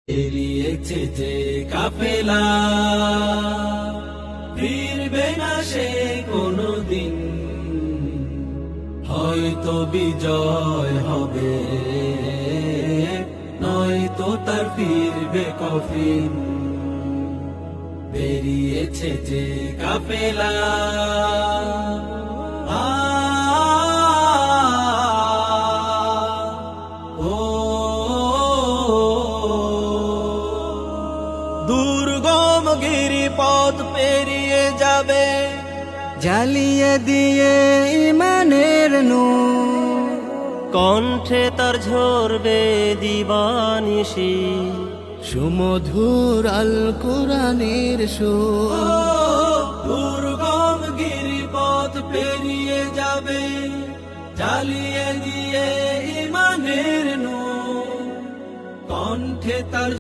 বেরিয়েছে যে কাফেলা, ফিরবে না সে কোনদিন, হয়তো বিজয় হবে, নয়তো তার ফিরবে কফিন। বেরিয়েছে যে কাফেলা, দুর্গম গিরিপথ পেরিয়ে যাবে, জ্বালিয়ে দিয়ে ইমানের নূর, কণ্ঠে তার ঝরবে দিবানিশি, সুমধুর আল কোরআনের সুর। দুর্গম গিরিপথ পেরিয়ে যাবে, জ্বালিয়ে দিয়ে ইমানের নূর, কণ্ঠে তার